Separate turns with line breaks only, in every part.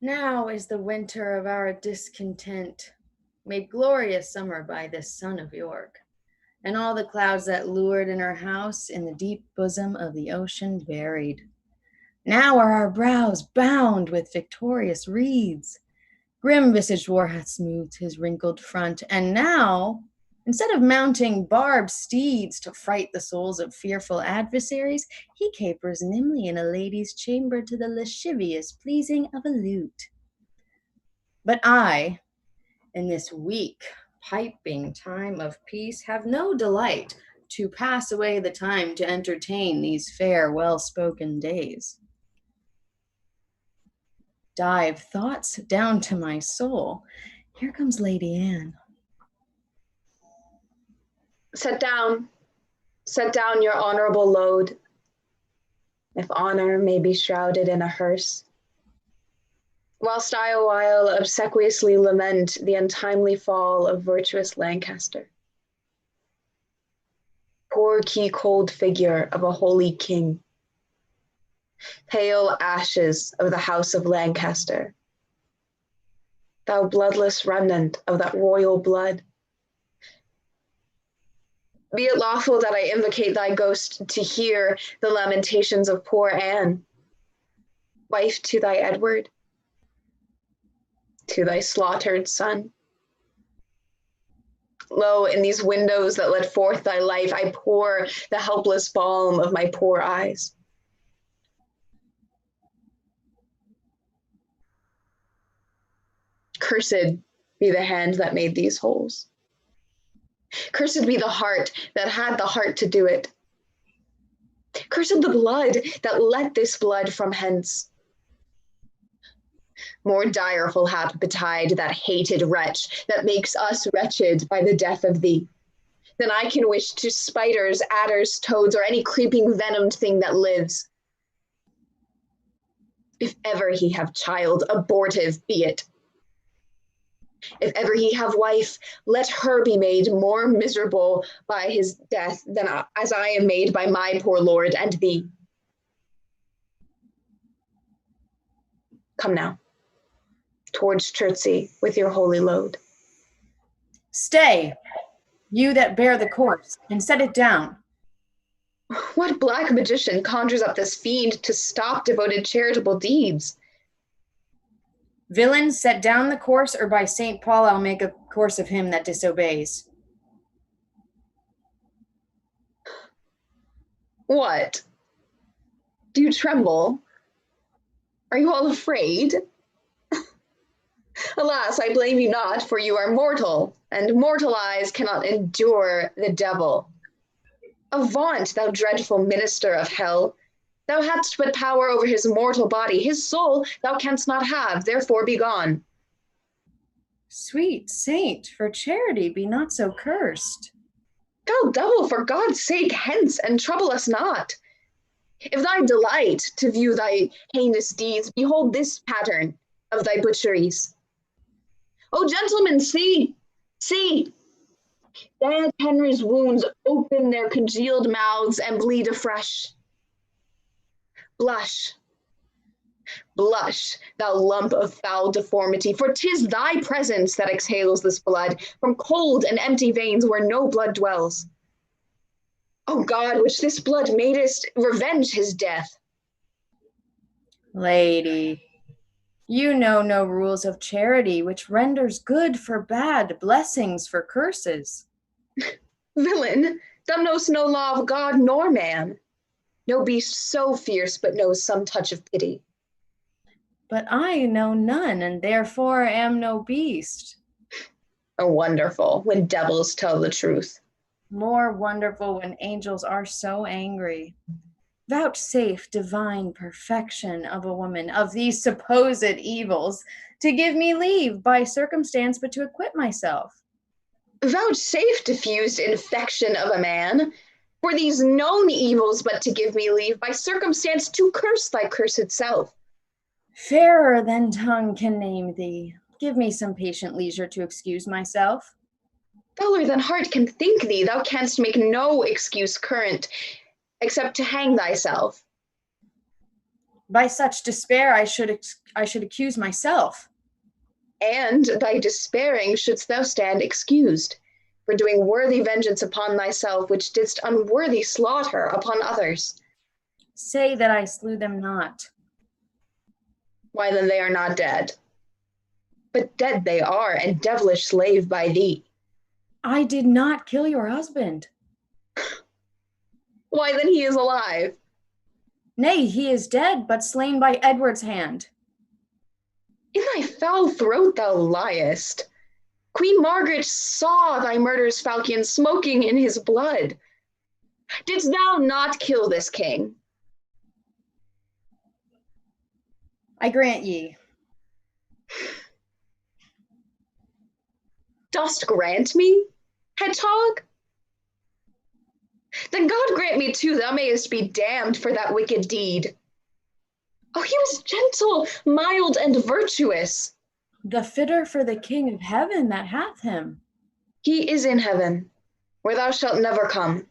Now is the winter of our discontent, made glorious summer by this sun of York, and all the clouds that lured in our house in the deep bosom of the ocean buried. Now are our brows bound with victorious wreaths. Grim-visaged war hath smoothed his wrinkled front, and now, instead of mounting barbed steeds to fright the souls of fearful adversaries, he capers nimbly in a lady's chamber to the lascivious pleasing of a lute. But I, in this weak, piping time of peace, have no delight to pass away the time to entertain these fair, well-spoken days. Dive thoughts down to my soul. Here comes Lady Anne.
Set down your honorable load, if honor may be shrouded in a hearse, whilst I a while obsequiously lament the untimely fall of virtuous Lancaster. Poor key-cold figure of a holy king, pale ashes of the house of Lancaster, thou bloodless remnant of that royal blood. Be it lawful that I invocate thy ghost to hear the lamentations of poor Anne, wife to thy Edward, to thy slaughtered son. Lo, in these windows that let forth thy life, I pour the helpless balm of my poor eyes. Cursed be the hand that made these holes. Cursed be the heart that had the heart to do it. Cursed the blood that let this blood from hence. More direful hap betide that hated wretch that makes us wretched by the death of thee, than I can wish to spiders, adders, toads, or any creeping venomed thing that lives. If ever he have child, abortive be it. If ever he have wife, let her be made more miserable by his death than as I am made by my poor lord and thee. Come now, towards Chertsey with your holy load.
Stay, you that bear the corpse, and set it down.
What black magician conjures up this fiend to stop devoted charitable deeds?
Villain, set down the corse, or by St. Paul I'll make a course of him that disobeys.
What? Do you tremble? Are you all afraid? Alas, I blame you not, for you are mortal, and mortal eyes cannot endure the devil. Avaunt, thou dreadful minister of hell! Thou hadst but power over his mortal body, his soul thou canst not have, therefore be gone.
Sweet saint, for charity be not so cursed.
Foul devil, for God's sake, hence, and trouble us not. If thy delight to view thy heinous deeds, behold this pattern of thy butcheries. O gentlemen, see, see! Dead Henry's wounds open their congealed mouths and bleed afresh. Blush, blush, thou lump of foul deformity, for 'tis thy presence that exhales this blood from cold and empty veins where no blood dwells. O God, which this blood madest, revenge his death.
Lady, you know no rules of charity, which renders good for bad, blessings for curses.
Villain, thou knowst no law of God nor man. No beast so fierce but knows some touch of pity.
But I know none, and therefore am no beast.
Oh, wonderful, when devils tell the truth.
More wonderful when angels are so angry. Vouchsafe divine perfection of a woman, of these supposed evils, to give me leave by circumstance but to acquit myself.
Vouchsafe diffused infection of a man, for these known evils but to give me leave by circumstance to curse thy cursed self.
Fairer than tongue can name thee. Give me some patient leisure to excuse myself.
Fouler than heart can think thee, thou canst make no excuse current, except to hang thyself.
By such despair I should accuse myself.
And thy despairing shouldst thou stand excused, for doing worthy vengeance upon thyself, which didst unworthy slaughter upon others.
Say that I slew them not.
Why then they are not dead. But dead they are, and devilish slave by thee.
I did not kill your husband.
Why then he is alive.
Nay, he is dead, but slain by Edward's hand.
In thy foul throat thou liest. Queen Margaret saw thy murderous falchion smoking in his blood. Didst thou not kill this king?
I grant ye.
Dost grant me, hedgehog? Then God grant me too, thou mayest be damned for that wicked deed. Oh, he was gentle, mild, and virtuous.
The fitter for the King of heaven that hath him.
He is in heaven, where thou shalt never come.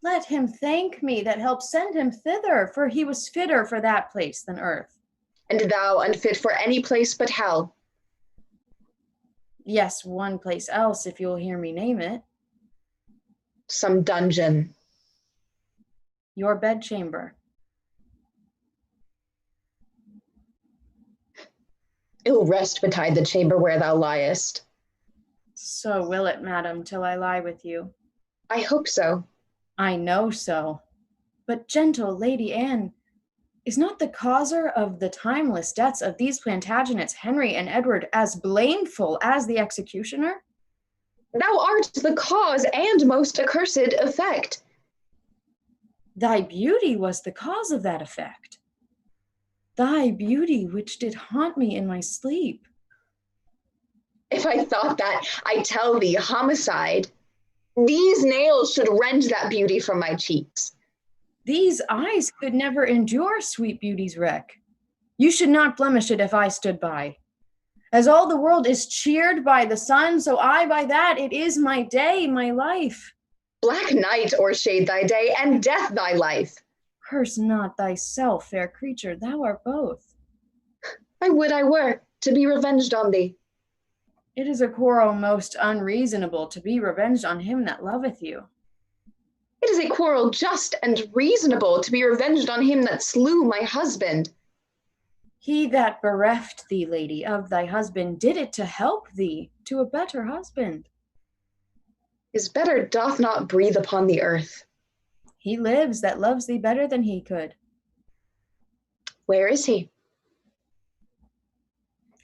Let him thank me that helped send him thither, for he was fitter for that place than earth.
And thou unfit for any place but hell.
Yes, one place else, if you'll hear me name it.
Some dungeon.
Your bedchamber.
Ill rest betide the chamber where thou liest.
So will it, madam, till I lie with you.
I hope so.
I know so. But gentle Lady Anne, is not the causer of the timeless deaths of these Plantagenets, Henry and Edward, as blameful as the executioner?
Thou art the cause and most accursed effect.
Thy beauty was the cause of that effect. Thy beauty which did haunt me in my sleep.
If I thought that, I tell thee, homicide. These nails should rend that beauty from my cheeks.
These eyes could never endure sweet beauty's wreck. You should not blemish it if I stood by. As all the world is cheered by the sun, so I by that. It is my day, my life.
Black night o'ershade thy day, and death thy life.
Curse not thyself, fair creature, thou art both.
I would I were, to be revenged on thee.
It is a quarrel most unreasonable to be revenged on him that loveth you.
It is a quarrel just and reasonable to be revenged on him that slew my husband.
He that bereft thee, lady, of thy husband, did it to help thee to a better husband.
His better doth not breathe upon the earth.
He lives that loves thee better than he could.
Where is he?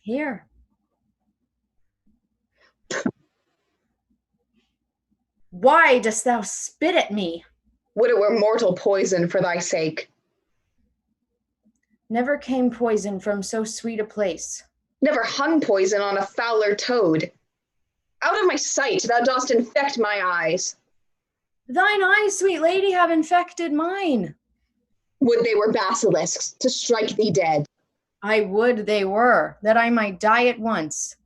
Here. Why dost thou spit at me?
Would it were mortal poison for thy sake.
Never came poison from so sweet a place.
Never hung poison on a fouler toad. Out of my sight, thou dost infect my eyes.
Thine eyes, sweet lady, have infected mine.
Would they were basilisks to strike thee dead.
I would they were, that I might die at once.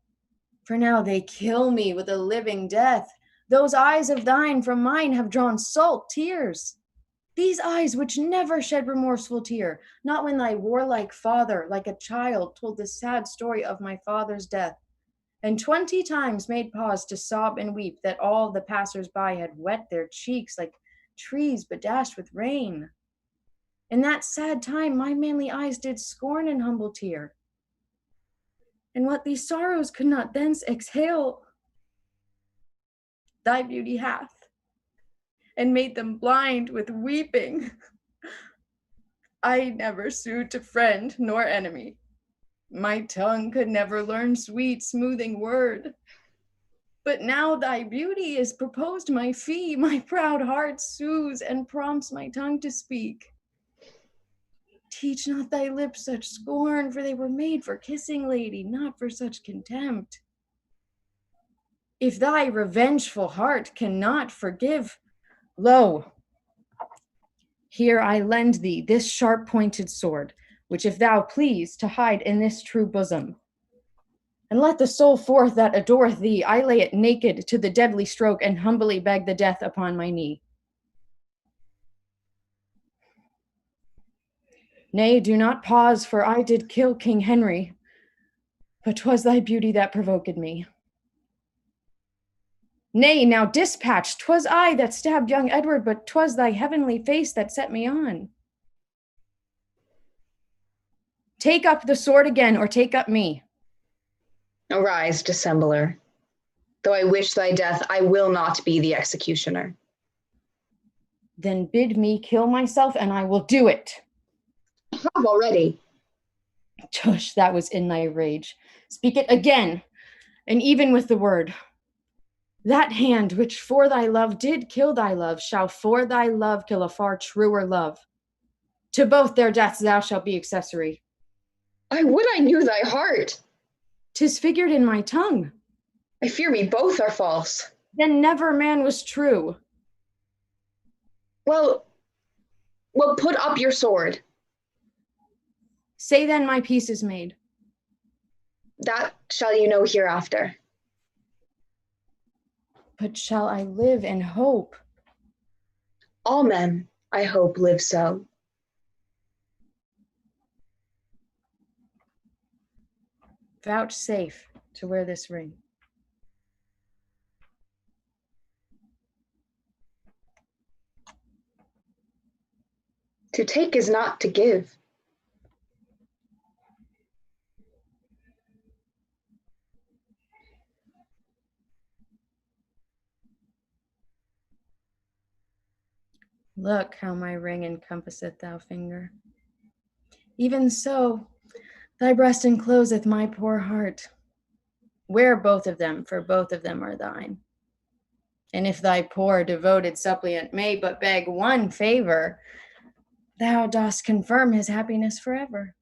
For now they kill me with a living death. Those eyes of thine from mine have drawn salt tears. These eyes which never shed remorseful tear, not when thy warlike father, like a child, told the sad story of my father's death, and 20 times made pause to sob and weep that all the passers-by had wet their cheeks like trees bedashed with rain. In that sad time my manly eyes did scorn an humble tear. And what these sorrows could not thence exhale, thy beauty hath, and made them blind with weeping. I never sued to friend nor enemy. My tongue could never learn sweet, smoothing word. But now thy beauty is proposed my fee, my proud heart sues and prompts my tongue to speak. Teach not thy lips such scorn, for they were made for kissing, lady, not for such contempt. If thy revengeful heart cannot forgive, lo, here I lend thee this sharp-pointed sword, which if thou please to hide in this true bosom. And let the soul forth that adoreth thee, I lay it naked to the deadly stroke, and humbly beg the death upon my knee. Nay, do not pause, for I did kill King Henry, but 'twas thy beauty that provoked me. Nay, now dispatch, 'twas I that stabbed young Edward, but 'twas thy heavenly face that set me on. Take up the sword again, or take up me.
Arise, dissembler. Though I wish thy death, I will not be the executioner.
Then bid me kill myself, and I will do it.
I have already.
Tush, that was in thy rage. Speak it again, and even with the word. That hand which for thy love did kill thy love shall for thy love kill a far truer love. To both their deaths thou shalt be accessory.
I would I knew thy heart.
'Tis figured in my tongue.
I fear me both are false.
Then never man was true.
Well, put up your sword.
Say then my peace is made.
That shall you know hereafter.
But shall I live in hope?
All men, I hope, live so.
Vouchsafe to wear this ring.
To take is not to give.
Look how my ring encompasseth thou finger. Even so, thy breast encloseth my poor heart. Wear both of them, for both of them are thine. And if thy poor devoted suppliant may but beg one favor, thou dost confirm his happiness forever.